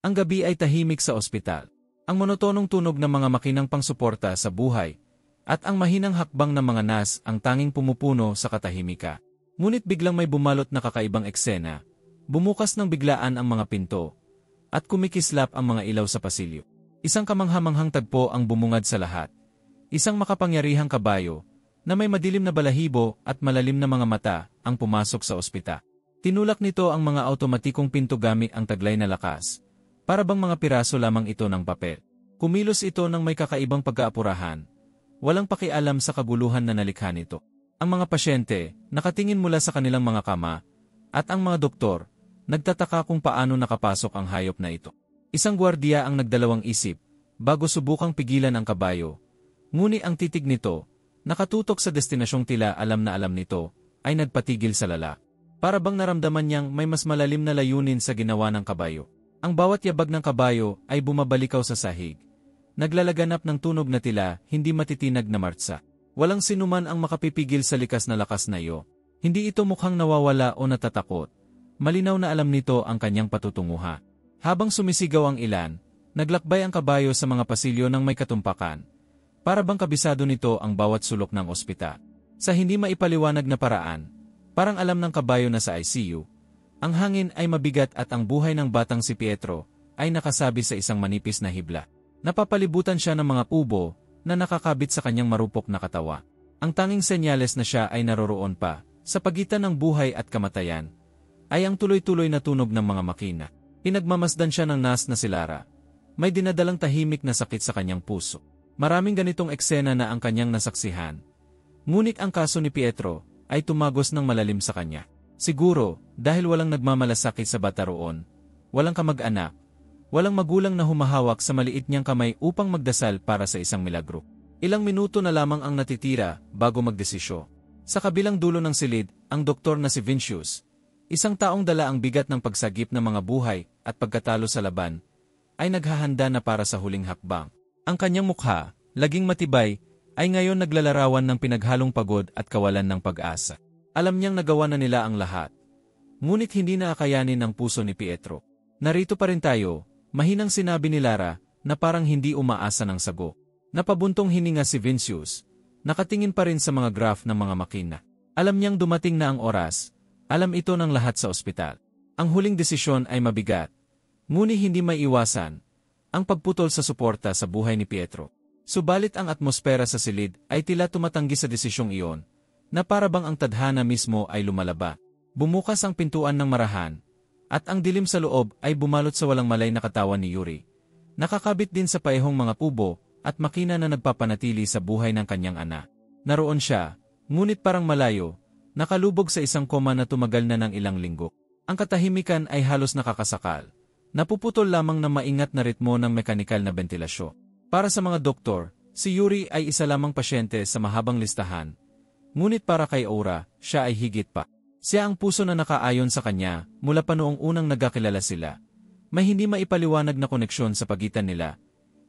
Ang gabi ay tahimik sa ospital. Ang monotonong tunog ng mga makinang pangsuporta sa buhay at ang mahinang hakbang ng mga nas ang tanging pumupuno sa katahimika. Ngunit biglang may bumalot na kakaibang eksena. Bumukas ng biglaan ang mga pinto at kumikislap ang mga ilaw sa pasilyo. Isang kamanghamanghang tagpo ang bumungad sa lahat. Isang makapangyarihang kabayo na may madilim na balahibo at malalim na mga mata ang pumasok sa ospital. Tinulak nito ang mga automatikong pinto gamit ang taglay na lakas. Para bang mga piraso lamang ito ng papel. Kumilos ito ng may kakaibang pagkaapurahan. Walang pakialam sa kaguluhan na nalikha nito. Ang mga pasyente, nakatingin mula sa kanilang mga kama, at ang mga doktor, nagtataka kung paano nakapasok ang hayop na ito. Isang gwardiya ang nagdalawang isip, bago subukang pigilan ang kabayo. Ngunit ang titig nito, nakatutok sa destinasyong tila alam na alam nito, ay nagpatigil sa lala. Para bang naramdaman niyang may mas malalim na layunin sa ginawa ng kabayo. Ang bawat yabag ng kabayo ay bumabalikaw sa sahig. Naglalaganap ng tunog na tila, hindi matitinag na martsa. Walang sinuman ang makapipigil sa likas na lakas na iyo. Hindi ito mukhang nawawala o natatakot. Malinaw na alam nito ang kanyang patutunguhan. Habang sumisigaw ang ilan, naglakbay ang kabayo sa mga pasilyo ng may katumpakan. Para bang kabisado nito ang bawat sulok ng ospital. Sa hindi maipaliwanag na paraan, parang alam ng kabayo na sa ICU, ang hangin ay mabigat at ang buhay ng batang si Pietro ay nakasabi sa isang manipis na hibla. Napapalibutan siya ng mga kubo na nakakabit sa kanyang marupok na katawa. Ang tanging senyales na siya ay naroroon pa, sa pagitan ng buhay at kamatayan, ay ang tuloy-tuloy na tunog ng mga makina. Pinagmamasdan siya ng nas na si Lara. May dinadalang tahimik na sakit sa kanyang puso. Maraming ganitong eksena na ang kanyang nasaksihan. Ngunit ang kaso ni Pietro ay tumagos ng malalim sa kanya. Siguro, dahil walang nagmamalasakit sa bata roon, walang kamag-anak, walang magulang na humahawak sa maliit niyang kamay upang magdasal para sa isang milagro. Ilang minuto na lamang ang natitira bago magdesisyo. Sa kabilang dulo ng silid, ang doktor na si Vincius, isang taong dala ang bigat ng pagsagip ng mga buhay at pagkatalo sa laban, ay naghahanda na para sa huling hakbang. Ang kanyang mukha, laging matibay, ay ngayon naglalarawan ng pinaghalong pagod at kawalan ng pag-asa. Alam niyang nagawa na nila ang lahat. Ngunit hindi na akayanin ng puso ni Pietro. Narito pa rin tayo, mahinang sinabi ni Lara, na parang hindi umaasa ng sago. Napabuntong hininga si Vincius, nakatingin pa rin sa mga graph ng mga makina. Alam niyang dumating na ang oras, alam ito ng lahat sa ospital. Ang huling desisyon ay mabigat, ngunit hindi maiiwasan, ang pagputol sa suporta sa buhay ni Pietro. Subalit ang atmosfera sa silid ay tila tumatanggi sa desisyong iyon, na para bang ang tadhana mismo ay lumalaba. Bumukas ang pintuan ng marahan, at ang dilim sa loob ay bumalot sa walang malay na katawan ni Yuri. Nakakabit din sa paehong mga kubo at makina na nagpapanatili sa buhay ng kanyang anak. Naroon siya, ngunit parang malayo, nakalubog sa isang koma na tumagal na ng ilang linggo. Ang katahimikan ay halos nakakasakal. Napuputol lamang ng maingat na ritmo ng mekanikal na bentilasyon. Para sa mga doktor, si Yuri ay isa lamang pasyente sa mahabang listahan. Ngunit para kay Aura, siya ay higit pa. Siya ang puso na nakaayon sa kanya mula pa noong unang nagkakilala sila. May hindi maipaliwanag na koneksyon sa pagitan nila.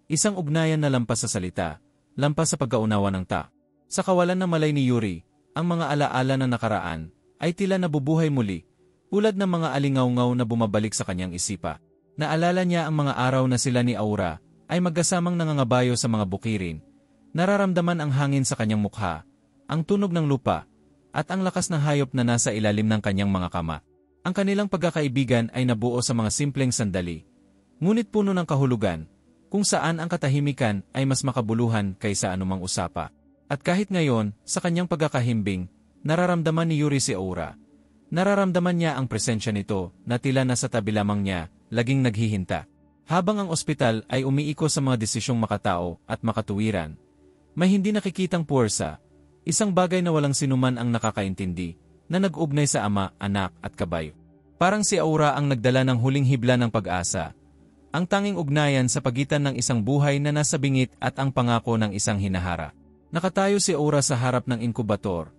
Isang ugnayan na lampas sa salita, lampas sa pagkaunawa ng ta. Sa kawalan ng malay ni Yuri, ang mga alaala ng nakaraan ay tila nabubuhay muli, tulad ng mga alingaw-ngaw na bumabalik sa kanyang isipa. Naalala niya ang mga araw na sila ni Aura ay magkasamang nangangabayo sa mga bukirin. Nararamdaman ang hangin sa kanyang mukha, ang tunog ng lupa, at ang lakas ng hayop na nasa ilalim ng kanyang mga kama. Ang kanilang pagkakaibigan ay nabuo sa mga simpleng sandali, ngunit puno ng kahulugan, kung saan ang katahimikan ay mas makabuluhan kaysa anumang usapa. At kahit ngayon, sa kanyang pagkakahimbing, nararamdaman ni Yuri si Aura. Nararamdaman niya ang presensya nito na tila nasa tabi lamang niya, laging naghihinta. Habang ang ospital ay umiiko sa mga desisyong makatao at makatuwiran, may hindi nakikitang puwersa, isang bagay na walang sinuman ang nakakaintindi, na nag-ugnay sa ama, anak at kabayo. Parang si Aura ang nagdala ng huling hibla ng pag-asa, ang tanging ugnayan sa pagitan ng isang buhay na nasa bingit at ang pangako ng isang hinahara. Nakatayo si Aura sa harap ng inkubator.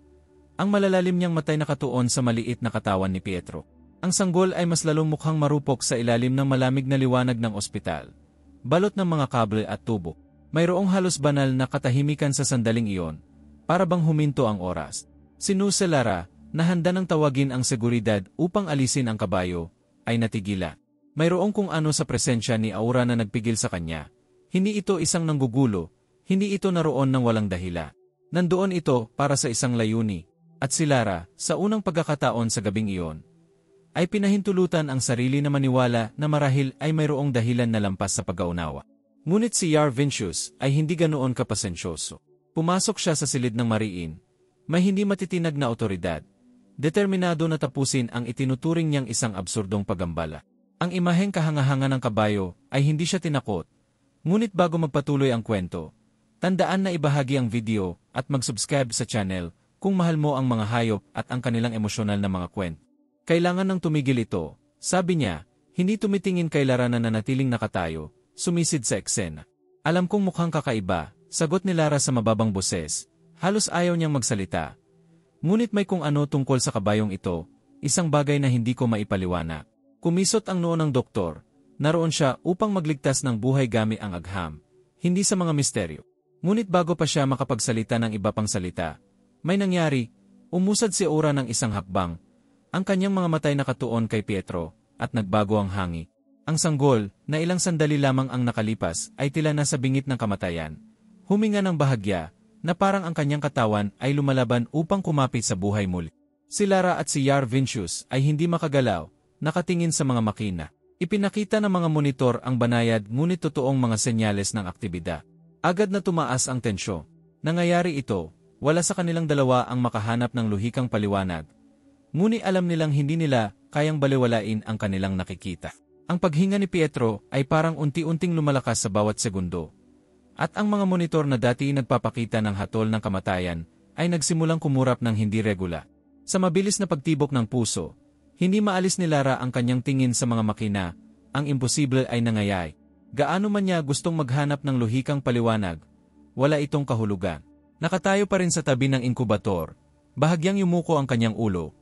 Ang malalalim niyang matay nakatuon sa maliit na katawan ni Pietro. Ang sanggol ay mas lalong mukhang marupok sa ilalim ng malamig na liwanag ng ospital, balot ng mga kable at tubo. Mayroong halos banal na katahimikan sa sandaling iyon, para bang huminto ang oras. Si Lara, na handa nang tawagin ang seguridad upang alisin ang kabayo, ay natigila. Mayroong kung ano sa presensya ni Aura na nagpigil sa kanya. Hindi ito isang nanggugulo, hindi ito naroon ng walang dahila. Nandoon ito para sa isang layuni. At si Lara, sa unang pagkakataon sa gabing iyon, ay pinahintulutan ang sarili na maniwala na marahil ay mayroong dahilan na lampas sa pag-aunawa. Ngunit si Yar Vincius ay hindi ganoon kapasensyoso. Pumasok siya sa silid ng mariin. May hindi matitinag na otoridad. Determinado na tapusin ang itinuturing niyang isang absurdong pagambala. Ang imaheng kahanga-hanga ng kabayo ay hindi siya tinakot. Ngunit bago magpatuloy ang kwento, tandaan na ibahagi ang video at mag-subscribe sa channel kung mahal mo ang mga hayop at ang kanilang emosyonal na mga kwento. Kailangan nang tumigil ito, sabi niya, hindi tumitingin kay Lara na nanatiling nakatayo, sumisid sa eksena. Alam kong mukhang kakaiba, sagot ni Lara sa mababang boses, halos ayaw niyang magsalita. Ngunit may kung ano tungkol sa kabayong ito, isang bagay na hindi ko maipaliwanag. Kumisot ang noo ng doktor, naroon siya upang magligtas ng buhay gamit ang agham, hindi sa mga misteryo. Ngunit bago pa siya makapagsalita ng iba pang salita, may nangyari, umusad si Aura ng isang hakbang, ang kanyang mga matay nakatuon kay Pietro, at nagbago ang hangi. Ang sanggol, na ilang sandali lamang ang nakalipas, ay tila nasa bingit ng kamatayan. Huminga ng bahagya, na parang ang kanyang katawan ay lumalaban upang kumapit sa buhay muli. Si Lara at si Yar Vincius ay hindi makagalaw, nakatingin sa mga makina. Ipinakita ng mga monitor ang banayad ngunit totoong mga senyales ng aktibidad. Agad na tumaas ang tensyon. Nangyayari ito, wala sa kanilang dalawa ang makahanap ng luhikang paliwanag. Ngunit alam nilang hindi nila kayang baliwalain ang kanilang nakikita. Ang paghinga ni Pietro ay parang unti-unting lumalakas sa bawat segundo. At ang mga monitor na dati nagpapakita ng hatol ng kamatayan ay nagsimulang kumurap ng hindi regula. Sa mabilis na pagtibok ng puso, hindi maalis ni Lara ang kanyang tingin sa mga makina, ang imposible ay nangyayari. Gaano man niya gustong maghanap ng luhikang paliwanag, wala itong kahulugan. Nakatayo pa rin sa tabi ng inkubator, bahagyang yumuko ang kanyang ulo,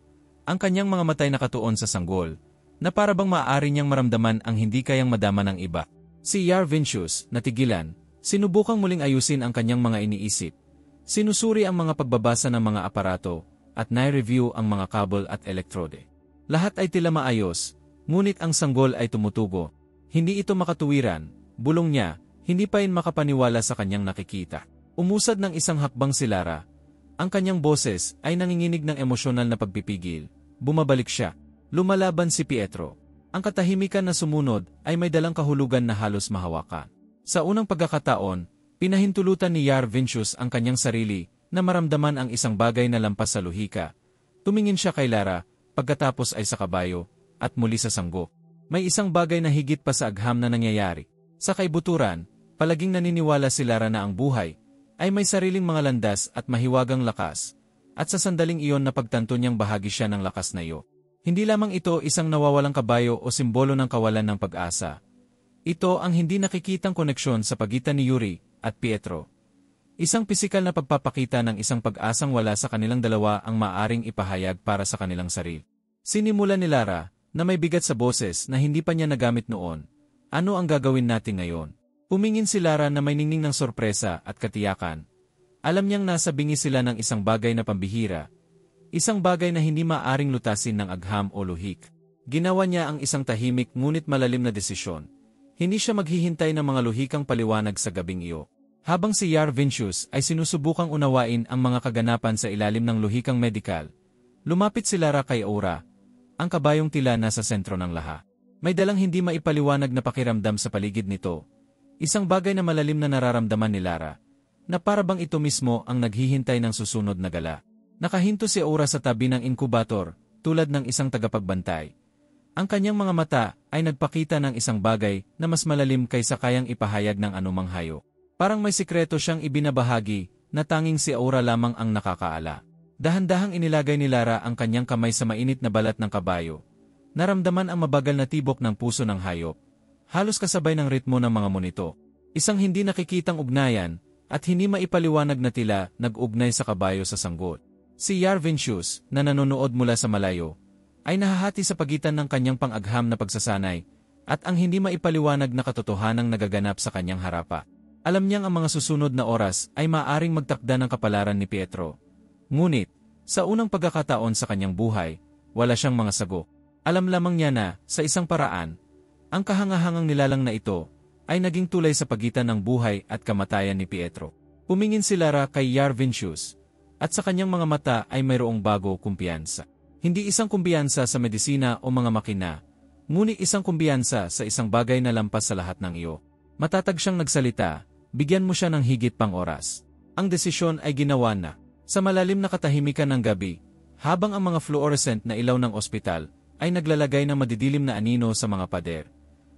ang kanyang mga matay nakatuon sa sanggol, na para bang maaari niyang maramdaman ang hindi kayang madama ng iba. Si Yar Vincius, natigilan, sinubukang muling ayusin ang kanyang mga iniisip. Sinusuri ang mga pagbabasa ng mga aparato, at nai-review ang mga kabel at elektrode. Lahat ay tila maayos, ngunit ang sanggol ay tumutugo. Hindi ito makatuwiran, bulong niya, hindi pa rin makapaniwala sa kanyang nakikita. Umusad ng isang hakbang si Lara. Ang kanyang boses ay nanginginig ng emosyonal na pagpipigil. Bumabalik siya. Lumalaban si Pietro. Ang katahimikan na sumunod ay may dalang kahulugan na halos mahawakan. Sa unang pagkakataon, pinahintulutan ni Yar Vincius ang kanyang sarili na maramdaman ang isang bagay na lampas sa luhika. Tumingin siya kay Lara, pagkatapos ay sa kabayo, at muli sa sanggo. May isang bagay na higit pa sa agham na nangyayari. Sa kaibuturan, palaging naniniwala si Lara na ang buhay ay may sariling mga landas at mahiwagang lakas, at sa sandaling iyon na pagtanto niyang bahagi siya ng lakas na iyo. Hindi lamang ito isang nawawalang kabayo o simbolo ng kawalan ng pag-asa. Ito ang hindi nakikitang koneksyon sa pagitan ni Yuri at Pietro. Isang pisikal na pagpapakita ng isang pag-asang wala sa kanilang dalawa ang maaring ipahayag para sa kanilang sarili. Sinimulan ni Lara, na may bigat sa boses na hindi pa niya nagamit noon. Ano ang gagawin natin ngayon? Pumingin si Lara na may ningning ng sorpresa at katiyakan. Alam niyang nasa bingi sila ng isang bagay na pambihira. Isang bagay na hindi maaring lutasin ng agham o luhik. Ginawa niya ang isang tahimik ngunit malalim na desisyon. Hindi siya maghihintay ng mga luhikang paliwanag sa gabing iyo. Habang si Yar Vincius ay sinusubukang unawain ang mga kaganapan sa ilalim ng luhikang medikal, lumapit si Lara kay Aura, ang kabayong tila nasa sentro ng lahat. May dalang hindi maipaliwanag na pakiramdam sa paligid nito. Isang bagay na malalim na nararamdaman ni Lara, na para bang ito mismo ang naghihintay ng susunod na gala. Nakahinto si Aura sa tabi ng inkubator, tulad ng isang tagapagbantay. Ang kanyang mga mata ay nagpakita ng isang bagay na mas malalim kaysa kayang ipahayag ng anumang hayo. Parang may sikreto siyang ibinabahagi na tanging si Aura lamang ang nakakaala. Dahan-dahang inilagay ni Lara ang kanyang kamay sa mainit na balat ng kabayo. Naramdaman ang mabagal na tibok ng puso ng hayop. Halos kasabay ng ritmo ng mga monito. Isang hindi nakikitang ugnayan at hindi maipaliwanag na tila nag-ugnay sa kabayo sa sanggol. Si Yar Vincius, na nanonood mula sa malayo, ay nahahati sa pagitan ng kanyang pang-agham na pagsasanay at ang hindi maipaliwanag na katotohanang nagaganap sa kanyang harapa. Alam niyang ang mga susunod na oras ay maaaring magtakda ng kapalaran ni Pietro. Ngunit, sa unang pagkakataon sa kanyang buhay, wala siyang mga sagot. Alam lamang niya na, sa isang paraan, Ang kahangahangang nilalang na ito ay naging tulay sa pagitan ng buhay at kamatayan ni Pietro. Pumingin si Lara kay Yar Vincius, at sa kanyang mga mata ay mayroong bago kumpiyansa. Hindi isang kumpiyansa sa medisina o mga makina, ngunit isang kumpiyansa sa isang bagay na lampas sa lahat ng iyo. Matatag siyang nagsalita, bigyan mo siya ng higit pang oras. Ang desisyon ay ginawa na. Sa malalim na katahimikan ng gabi, habang ang mga fluorescent na ilaw ng ospital ay naglalagay ng madidilim na anino sa mga pader,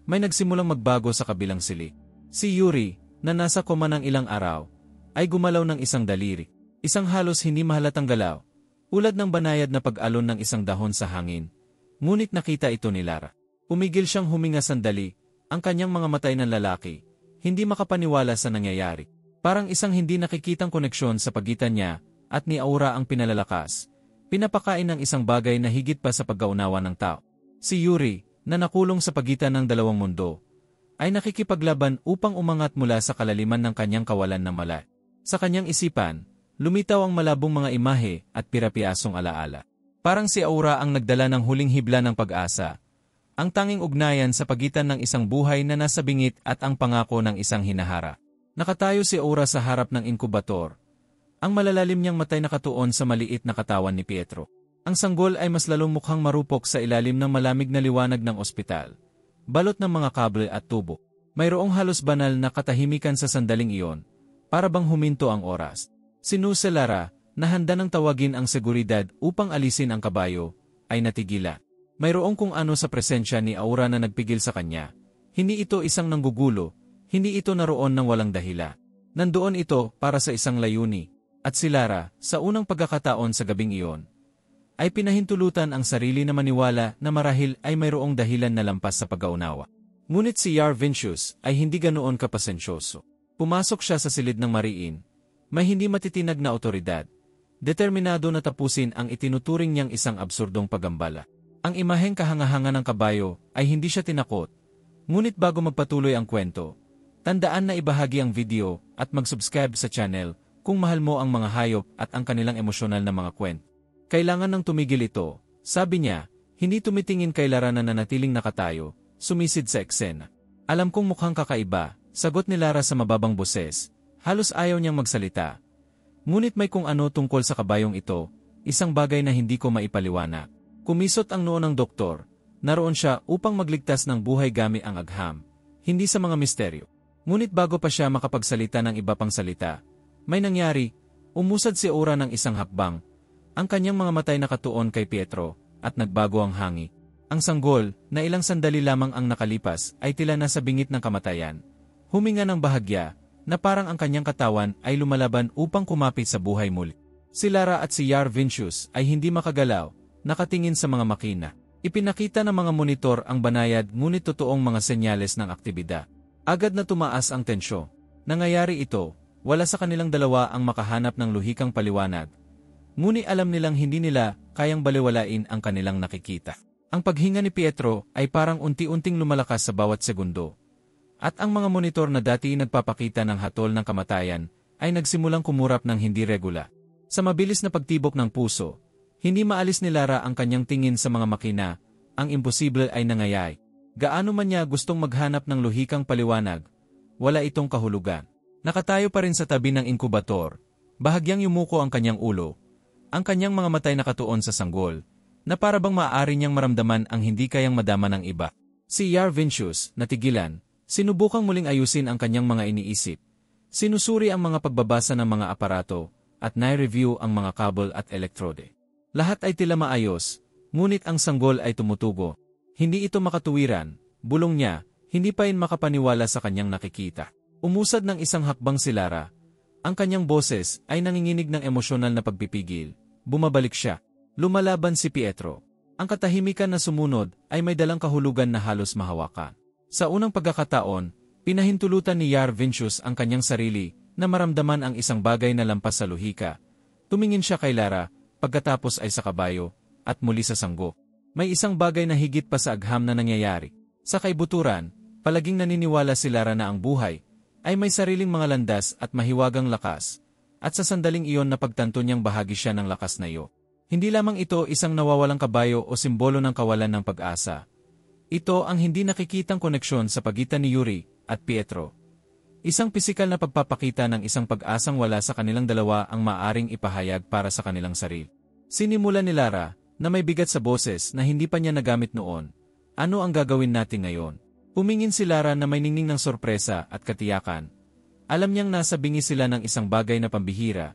may nagsimulang magbago sa kabilang sili. Si Yuri, na nasa koma ng ilang araw, ay gumalaw ng isang daliri. Isang halos hindi mahalatang galaw, ulad ng banayad na pag-alon ng isang dahon sa hangin. Ngunit nakita ito ni Lara. Umigil siyang huminga sandali, ang kanyang mga matay ng lalaki, hindi makapaniwala sa nangyayari. Parang isang hindi nakikitang koneksyon sa pagitan niya at ni Aura ang pinalalakas, pinapakain ng isang bagay na higit pa sa pagkaunawa ng tao. Si Yuri, na nakulong sa pagitan ng dalawang mundo, ay nakikipaglaban upang umangat mula sa kalaliman ng kanyang kawalan ng malay. Sa kanyang isipan, lumitaw ang malabong mga imahe at pirapiasong alaala. Parang si Aura ang nagdala ng huling hibla ng pag-asa, ang tanging ugnayan sa pagitan ng isang buhay na nasa bingit at ang pangako ng isang hinahara. Nakatayo si Aura sa harap ng inkubator. Ang malalalim niyang matay nakatuon sa maliit na katawan ni Pietro. Ang sanggol ay mas lalong mukhang marupok sa ilalim ng malamig na liwanag ng ospital, balot ng mga kable at tubo. Mayroong halos banal na katahimikan sa sandaling iyon, para bang huminto ang oras. Si Lara, na handa nang tawagin ang seguridad upang alisin ang kabayo, ay natigila. Mayroong kung ano sa presensya ni Aura na nagpigil sa kanya. Hindi ito isang nanggugulo, hindi ito naroon ng walang dahila. Nandoon ito para sa isang layuni. At si Lara, sa unang pagkakataon sa gabing iyon, ay pinahintulutan ang sarili na maniwala na marahil ay mayroong dahilan na lampas sa pag-aunawa. Ngunit si Yar Vincius ay hindi ganoon kapasensyoso. Pumasok siya sa silid ng mariin, may hindi matitinag na otoridad, determinado na tapusin ang itinuturing niyang isang absurdong pagambala. Ang imaheng kahangahanga ng kabayo ay hindi siya tinakot, ngunit bago magpatuloy ang kwento, tandaan na ibahagi ang video at mag-subscribe sa channel kung mahal mo ang mga hayop at ang kanilang emosyonal na mga kwento. Kailangan nang tumigil ito, sabi niya, hindi tumitingin kay Lara na nanatiling nakatayo, sumisid sa eksena. Alam kong mukhang kakaiba, sagot ni Lara sa mababang boses, halos ayaw niyang magsalita. Ngunit may kung ano tungkol sa kabayong ito, isang bagay na hindi ko maipaliwanag. Kumisot ang noo ng doktor, naroon siya upang magligtas ng buhay gamit ang agham, hindi sa mga misteryo. Ngunit bago pa siya makapagsalita ng iba pang salita, may nangyari, umusad si Aura ng isang hakbang, ang kanyang mga matay nakatuon kay Pietro, at nagbago ang hangi. Ang sanggol, na ilang sandali lamang ang nakalipas, ay tila nasa bingit ng kamatayan. Huminga ng bahagya, na parang ang kanyang katawan ay lumalaban upang kumapit sa buhay muli. Si Lara at si Yar Vincius ay hindi makagalaw, nakatingin sa mga makina. Ipinakita ng mga monitor ang banayad ngunit totoong mga senyales ng aktibidad. Agad na tumaas ang tensyon. Nangyayari ito, wala sa kanilang dalawa ang makahanap ng luhikang paliwanag. Ngunit alam nilang hindi nila kayang baliwalain ang kanilang nakikita. Ang paghinga ni Pietro ay parang unti-unting lumalakas sa bawat segundo. At ang mga monitor na dati nagpapakita ng hatol ng kamatayan ay nagsimulang kumurap ng hindi regula. Sa mabilis na pagtibok ng puso, hindi maalis ni Lara ang kanyang tingin sa mga makina, ang imposible ay nangyayari. Gaano man niya gustong maghanap ng luhikang paliwanag, wala itong kahulugan. Nakatayo pa rin sa tabi ng inkubator, bahagyang yumuko ang kanyang ulo, ang kanyang mga matay nakatuon sa sanggol, na para bang maaari niyang maramdaman ang hindi kayang madama ng iba. Si Yar Vincius, natigilan, sinubukang muling ayusin ang kanyang mga iniisip. Sinusuri ang mga pagbabasa ng mga aparato, at nai-review ang mga kabel at elektrode. Lahat ay tila maayos, ngunit ang sanggol ay tumutugo. Hindi ito makatuwiran, bulong niya, hindi pa rin makapaniwala sa kanyang nakikita. Umusad ng isang hakbang si Lara. Ang kanyang boses ay nanginginig ng emosyonal na pagpipigil. Bumabalik siya. Lumalaban si Pietro. Ang katahimikan na sumunod ay may dalang kahulugan na halos mahawakan. Sa unang pagkakataon, pinahintulutan ni Yar Vincius ang kanyang sarili na maramdaman ang isang bagay na lampas sa luhika. Tumingin siya kay Lara, pagkatapos ay sa kabayo, at muli sa sanggo. May isang bagay na higit pa sa agham na nangyayari. Sa kaibuturan, palaging naniniwala si Lara na ang buhay ay may sariling mga landas at mahiwagang lakas, at sa sandaling iyon napagtanto niyang bahagi siya ng lakas na iyo. Hindi lamang ito isang nawawalang kabayo o simbolo ng kawalan ng pag-asa. Ito ang hindi nakikitang koneksyon sa pagitan ni Yuri at Pietro. Isang pisikal na pagpapakita ng isang pag-asang wala sa kanilang dalawa ang maaring ipahayag para sa kanilang sarili. Sinimulan ni Lara, na may bigat sa boses na hindi pa niya nagamit noon. Ano ang gagawin natin ngayon? Pumingin si Lara na may ningning ng sorpresa at katiyakan. Alam niyang nasa bingi sila ng isang bagay na pambihira.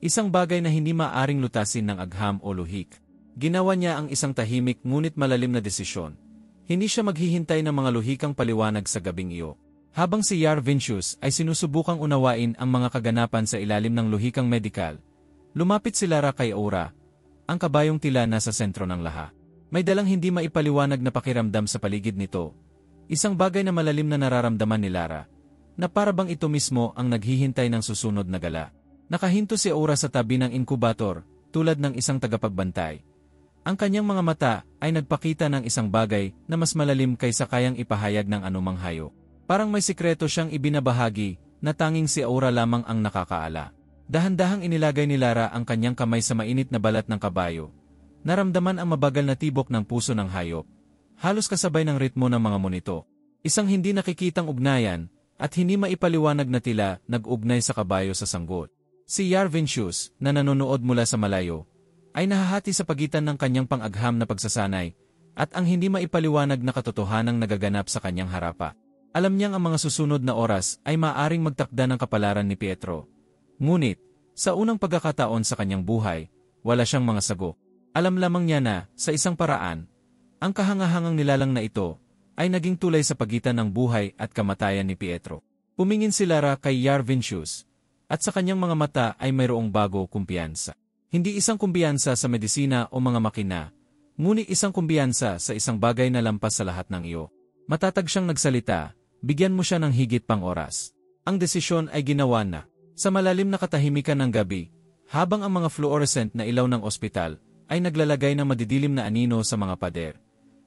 Isang bagay na hindi maaring lutasin ng agham o luhik. Ginawa niya ang isang tahimik ngunit malalim na desisyon. Hindi siya maghihintay ng mga luhikang paliwanag sa gabing iyo. Habang si Yar Vincius ay sinusubukang unawain ang mga kaganapan sa ilalim ng luhikang medikal, lumapit si Lara kay Aura, ang kabayong tila nasa sentro ng laha. May dalang hindi maipaliwanag na pakiramdam sa paligid nito. Isang bagay na malalim na nararamdaman ni Lara, na parabang ito mismo ang naghihintay ng susunod na gala. Nakahinto si Aura sa tabi ng inkubator, tulad ng isang tagapagbantay. Ang kanyang mga mata ay nagpakita ng isang bagay na mas malalim kaysa kayang ipahayag ng anumang hayop. Parang may sikreto siyang ibinabahagi na tanging si Aura lamang ang nakakaala. Dahan-dahang inilagay ni Lara ang kanyang kamay sa mainit na balat ng kabayo. Naramdaman ang mabagal na tibok ng puso ng hayop. Halos kasabay ng ritmo ng mga monito. Isang hindi nakikitang ugnayan at hindi maipaliwanag na tila nag-ugnay sa kabayo sa sanggot. Si Yar Vincius, na nanonood mula sa malayo, ay nahahati sa pagitan ng kanyang pang-agham na pagsasanay at ang hindi maipaliwanag na katotohanang nagaganap sa kanyang harapa. Alam niyang ang mga susunod na oras ay maaaring magtakda ng kapalaran ni Pietro. Ngunit, sa unang pagkakataon sa kanyang buhay, wala siyang mga sagot. Alam lamang niya na, sa isang paraan, ang kahangahangang nilalang na ito ay naging tulay sa pagitan ng buhay at kamatayan ni Pietro. Pumingin si Lara kay Yar Vincius at sa kanyang mga mata ay mayroong bago kumpiyansa. Hindi isang kumpiyansa sa medisina o mga makina, ngunit isang kumpiyansa sa isang bagay na lampas sa lahat ng iyo. Matatag siyang nagsalita, bigyan mo siya ng higit pang oras. Ang desisyon ay ginawa na. Sa malalim na katahimikan ng gabi, habang ang mga fluorescent na ilaw ng ospital ay naglalagay ng madidilim na anino sa mga pader,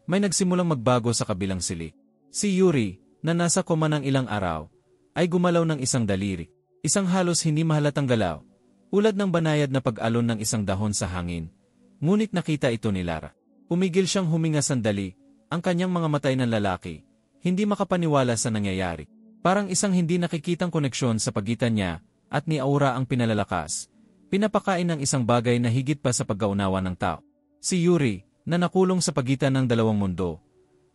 may nagsimulang magbago sa kabilang sili. Si Yuri, na nasa koma ng ilang araw, ay gumalaw ng isang daliri. Isang halos hindi mahalatang galaw, ulad ng banayad na pag-alon ng isang dahon sa hangin. Ngunit nakita ito ni Lara. Pumigil siyang huminga sandali, ang kanyang mga matay ng lalaki, hindi makapaniwala sa nangyayari. Parang isang hindi nakikitang koneksyon sa pagitan niya at ni Aura ang pinalalakas, pinapakain ng isang bagay na higit pa sa pagkaunawa ng tao. Si Yuri, na nakulong sa pagitan ng dalawang mundo,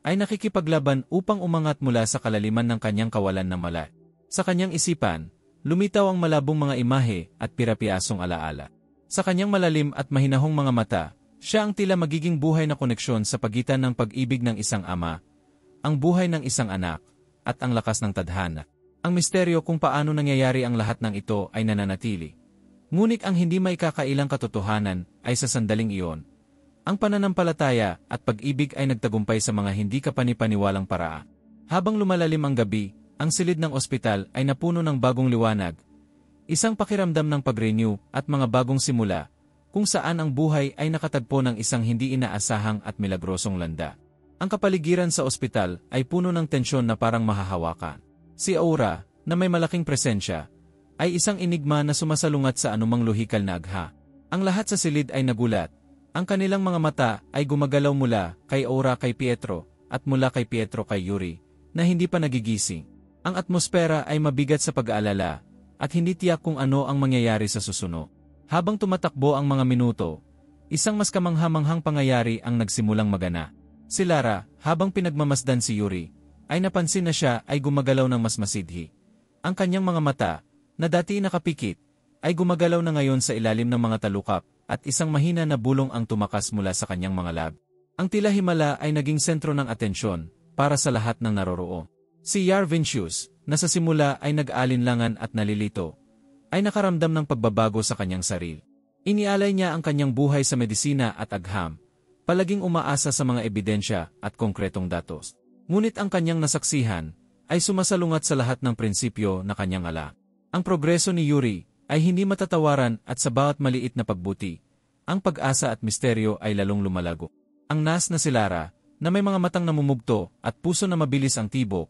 ay nakikipaglaban upang umangat mula sa kalaliman ng kanyang kawalan ng malay. Sa kanyang isipan, lumitaw ang malabong mga imahe at pirapiasong alaala. Sa kanyang malalim at mahinahong mga mata, siya ang tila magiging buhay na koneksyon sa pagitan ng pag-ibig ng isang ama, ang buhay ng isang anak, at ang lakas ng tadhana. Ang misteryo kung paano nangyayari ang lahat ng ito ay nananatili. Ngunit ang hindi maikakailang katotohanan ay sa sandaling iyon. Ang pananampalataya at pag-ibig ay nagtagumpay sa mga hindi kapanipaniwalang paraan. Habang lumalalim ang gabi, ang silid ng ospital ay napuno ng bagong liwanag, isang pakiramdam ng pag-renew at mga bagong simula, kung saan ang buhay ay nakatagpo ng isang hindi inaasahang at milagrosong landa. Ang kapaligiran sa ospital ay puno ng tensyon na parang mahahawakan. Si Aura, na may malaking presensya, ay isang enigma na sumasalungat sa anumang lohikal na agha. Ang lahat sa silid ay nagulat. Ang kanilang mga mata ay gumagalaw mula kay Aura kay Pietro at mula kay Pietro kay Yuri, na hindi pa nagigising. Ang atmosfera ay mabigat sa pag-aalala at hindi tiyak kung ano ang mangyayari sa susunod. Habang tumatakbo ang mga minuto, isang mas kamanghamanghang pangyayari ang nagsimulang magana. Si Lara, habang pinagmamasdan si Yuri, ay napansin na siya ay gumagalaw ng mas masidhi. Ang kanyang mga mata, na dati nakapikit, ay gumagalaw na ngayon sa ilalim ng mga talukap at isang mahina na bulong ang tumakas mula sa kanyang mga lab. Ang tila himala ay naging sentro ng atensyon para sa lahat ng naroroon. Si Yar Vincius, na sa simula ay nag-alinlangan at nalilito, ay nakaramdam ng pagbabago sa kanyang sarili. Inialay niya ang kanyang buhay sa medisina at agham, palaging umaasa sa mga ebidensya at konkretong datos. Ngunit ang kanyang nasaksihan ay sumasalungat sa lahat ng prinsipyo na kanyang ala. Ang progreso ni Yuri ay hindi matatawaran at sa bawat maliit na pagbuti, ang pag-asa at misteryo ay lalong lumalago. Ang nas na si Lara, na may mga matang namumugto at puso na mabilis ang tibok,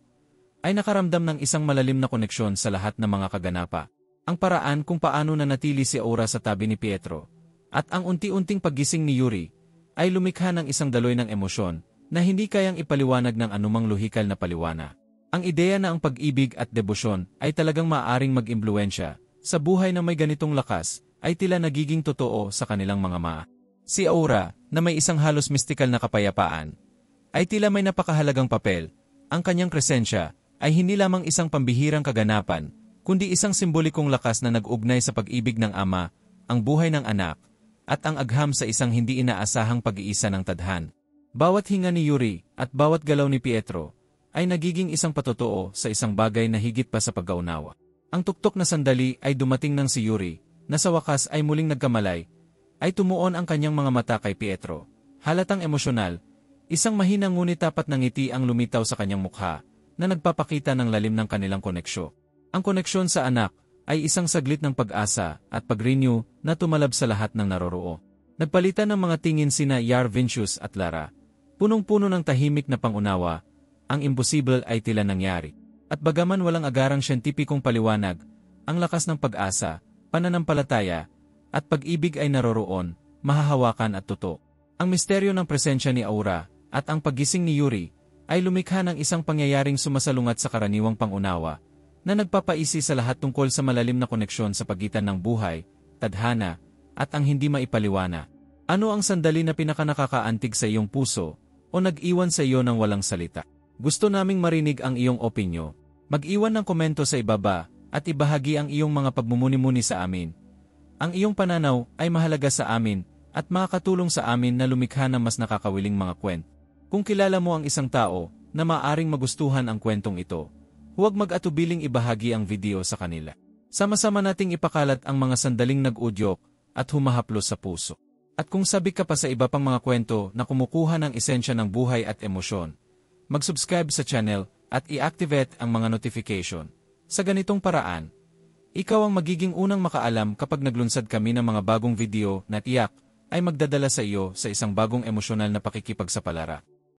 ay nakaramdam ng isang malalim na koneksyon sa lahat ng mga kaganapa. Ang paraan kung paano nanatili si Aura sa tabi ni Pietro, at ang unti-unting paggising ni Yuri, ay lumikha ng isang daloy ng emosyon na hindi kayang ipaliwanag ng anumang lohikal na paliwana. Ang ideya na ang pag-ibig at debosyon ay talagang maaaring mag-impluwensya sa buhay na may ganitong lakas ay tila nagiging totoo sa kanilang mga Si Aura, na may isang halos mistikal na kapayapaan, ay tila may napakahalagang papel. Ang kanyang presensya ay hindi lamang isang pambihirang kaganapan, kundi isang simbolikong lakas na nag-ugnay sa pag-ibig ng ama, ang buhay ng anak, at ang agham sa isang hindi inaasahang pag-iisa ng tadhan. Bawat hinga ni Yuri at bawat galaw ni Pietro ay nagiging isang patotoo sa isang bagay na higit pa sa pag-aunawa. Ang tuktok na sandali ay dumating ng si Yuri, na sa wakas ay muling nagkamalay, ay tumuon ang kanyang mga mata kay Pietro. Halatang emosyonal, isang mahinang ngunit tapat na ngiti ang lumitaw sa kanyang mukha, na nagpapakita ng lalim ng kanilang koneksyon. Ang koneksyon sa anak ay isang saglit ng pag-asa at pag-renew na tumalab sa lahat ng naroroo. Nagpalitan ng mga tingin sina Yar Vincius at Lara. Punong-puno ng tahimik na pangunawa, ang imposible ay tila nangyari. At bagaman walang agarang siyentipikong paliwanag, ang lakas ng pag-asa, pananampalataya, at pag-ibig ay naroroon, mahahawakan at totoo. Ang misteryo ng presensya ni Aura at ang paggising ni Yuri ay lumikha ng isang pangyayaring sumasalungat sa karaniwang pangunawa na nagpapaisi sa lahat tungkol sa malalim na koneksyon sa pagitan ng buhay, tadhana, at ang hindi maipaliwana. Ano ang sandali na pinakanakakaantig sa iyong puso o nag-iwan sa iyo ng walang salita? Gusto naming marinig ang iyong opinyo. Mag-iwan ng komento sa ibaba at ibahagi ang iyong mga pagmumuni-muni sa amin. Ang iyong pananaw ay mahalaga sa amin at makakatulong sa amin na lumikha ng mas nakakawiling mga kwento. Kung kilala mo ang isang tao na maaaring magustuhan ang kwentong ito, huwag mag-atubiling ibahagi ang video sa kanila. Sama-sama nating ipakalat ang mga sandaling nag-udyok at humahaplos sa puso. At kung sabik ka pa sa iba pang mga kwento na kumukuha ng esensya ng buhay at emosyon, mag-subscribe sa channel at i-activate ang mga notification. Sa ganitong paraan, ikaw ang magiging unang makaalam kapag naglunsad kami ng mga bagong video na tiyak ay magdadala sa iyo sa isang bagong emosyonal na pakikipagsapalaran.